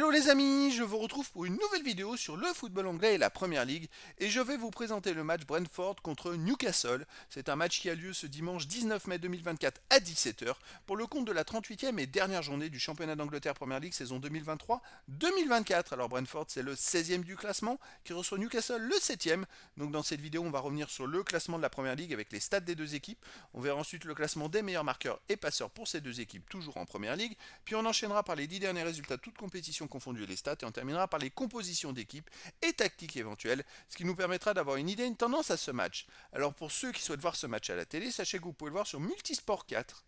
Hello les amis, je vous retrouve pour une nouvelle vidéo sur le football anglais et la Première Ligue et je vais vous présenter le match Brentford contre Newcastle. C'est un match qui a lieu ce dimanche 19 mai 2024 à 17 h pour le compte de la 38e et dernière journée du championnat d'Angleterre Première Ligue saison 2023-2024. Alors Brentford c'est le 16e du classement qui reçoit Newcastle le 7e. Donc dans cette vidéo on va revenir sur le classement de la Première Ligue avec les stats des deux équipes. On verra ensuite le classement des meilleurs marqueurs et passeurs pour ces deux équipes toujours en Première Ligue. Puis on enchaînera par les 10 derniers résultats de toutes compétitions confondues et les stats et on terminera par les compositions d'équipes et tactiques éventuelles, ce qui nous permettra d'avoir une idée, une tendance à ce match. Alors pour ceux qui souhaitent voir ce match à la télé, sachez que vous pouvez le voir sur Multisport 4.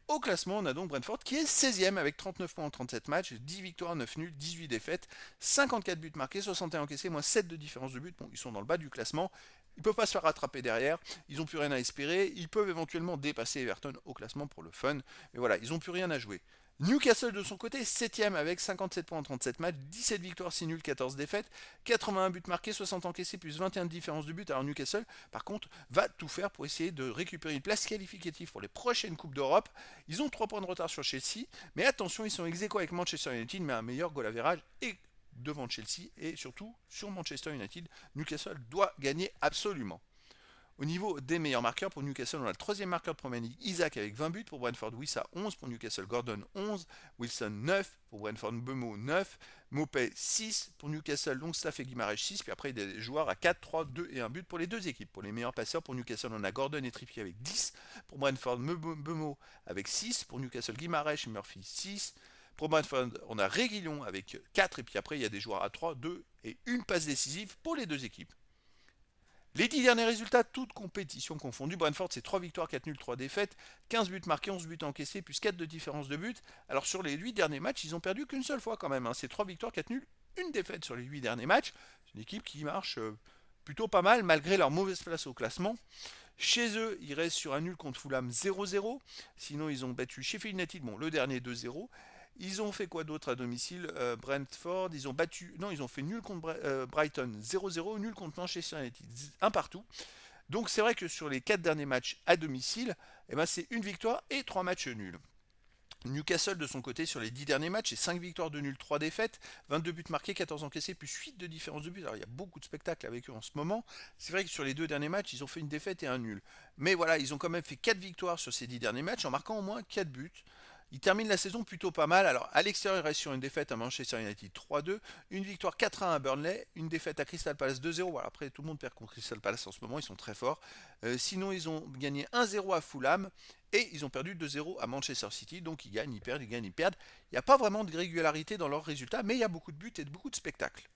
Au classement, on a donc Brentford qui est 16e avec 39 points en 37 matchs, 10 victoires, 9 nuls, 18 défaites, 54 buts marqués, 61 encaissés, moins 7 de différence de but. Bon, ils sont dans le bas du classement. Ils ne peuvent pas se faire rattraper derrière, ils n'ont plus rien à espérer, ils peuvent éventuellement dépasser Everton au classement pour le fun, mais voilà, ils n'ont plus rien à jouer. Newcastle de son côté, 7ème avec 57 points en 37 matchs, 17 victoires, 6 nuls, 14 défaites, 81 buts marqués, 60 encaissés, plus 21 de différence de but. Alors Newcastle, par contre, va tout faire pour essayer de récupérer une place qualificative pour les prochaines Coupes d'Europe. Ils ont 3 points de retard sur Chelsea, mais attention, ils sont ex aequo avec Manchester United, mais un meilleur goal average et devant Chelsea et surtout sur Manchester United. Newcastle doit gagner absolument. Au niveau des meilleurs marqueurs, pour Newcastle, on a le troisième marqueur de Premier League, Isaac avec 20 buts. Pour Brentford, Wissa 11. Pour Newcastle, Gordon 11. Wilson 9. Pour Brentford, Bemo 9. Mopé 6. Pour Newcastle, Longstaff et Guimarães 6. Puis après, des joueurs à 4, 3, 2 et 1 but pour les deux équipes. Pour les meilleurs passeurs, pour Newcastle, on a Gordon et Trippier avec 10. Pour Brentford, Bemo avec 6. Pour Newcastle, Guimarães et Murphy 6. Pour Brentford, on a Reguilon avec 4. Et puis après, il y a des joueurs à 3, 2 et une passe décisive pour les deux équipes. Les 10 derniers résultats, toutes compétitions confondues. Brentford, c'est 3 victoires, 4 nuls, 3 défaites, 15 buts marqués, 11 buts encaissés, plus 4 de différence de but. Alors sur les 8 derniers matchs, ils ont perdu qu'une seule fois quand même. C'est 3 victoires, 4 nuls, une défaite sur les 8 derniers matchs. C'est une équipe qui marche plutôt pas mal malgré leur mauvaise place au classement. Chez eux, ils restent sur un nul contre Fulham 0-0. Sinon, ils ont battu Sheffield United, bon, le dernier 2-0. Ils ont fait quoi d'autre à domicile? Brentford, ils ont battu. Non, ils ont fait nul contre Brighton 0-0, nul contre Manchester United, un partout. Donc c'est vrai que sur les 4 derniers matchs à domicile, eh ben, c'est une victoire et 3 matchs nuls. Newcastle de son côté sur les 10 derniers matchs, c'est 5 victoires de nul, 3 défaites, 22 buts marqués, 14 encaissés, plus 8 de différence de but. Alors il y a beaucoup de spectacles avec eux en ce moment. C'est vrai que sur les 2 derniers matchs, ils ont fait une défaite et un nul. Mais voilà, ils ont quand même fait 4 victoires sur ces 10 derniers matchs en marquant au moins 4 buts. Ils terminent la saison plutôt pas mal. Alors à l'extérieur, il reste sur une défaite à Manchester United 3-2, une victoire 4-1 à Burnley, une défaite à Crystal Palace 2-0. Voilà, après tout le monde perd contre Crystal Palace en ce moment, ils sont très forts. Sinon, ils ont gagné 1-0 à Fulham et ils ont perdu 2-0 à Manchester City. Donc ils gagnent, ils perdent, ils gagnent, ils perdent. Il n'y a pas vraiment de régularité dans leurs résultats, mais il y a beaucoup de buts et de beaucoup de spectacles.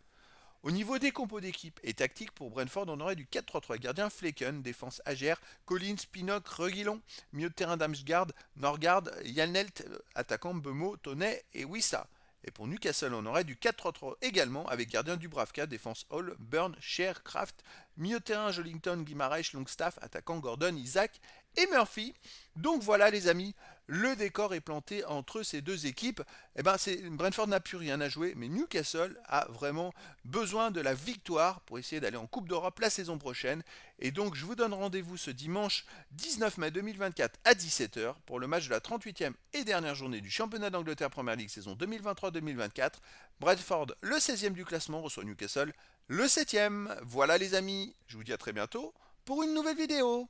Au niveau des compos d'équipe et tactique pour Brentford, on aurait du 4-3-3. Gardien Flecken, défense Agère, Collins, Pinnock, Reguilon, milieu de terrain Damsgaard, Norgard, Yalnelt, attaquant Bemo, Tonnet et Wissa. Et pour Newcastle, on aurait du 4-3-3 également avec gardien Dubravka, défense Hall, Burn, Cher, Kraft, milieu de terrain Jolington, Guimarães, Longstaff, attaquant Gordon, Isaac et Murphy. Donc voilà les amis, le décor est planté entre ces deux équipes. Brentford n'a plus rien à jouer, mais Newcastle a vraiment besoin de la victoire pour essayer d'aller en Coupe d'Europe la saison prochaine. Et donc je vous donne rendez-vous ce dimanche 19 mai 2024 à 17 h pour le match de la 38e et dernière journée du championnat d'Angleterre Premier League saison 2023-2024. Brentford, le 16e du classement, reçoit Newcastle, le 7e. Voilà les amis, je vous dis à très bientôt pour une nouvelle vidéo.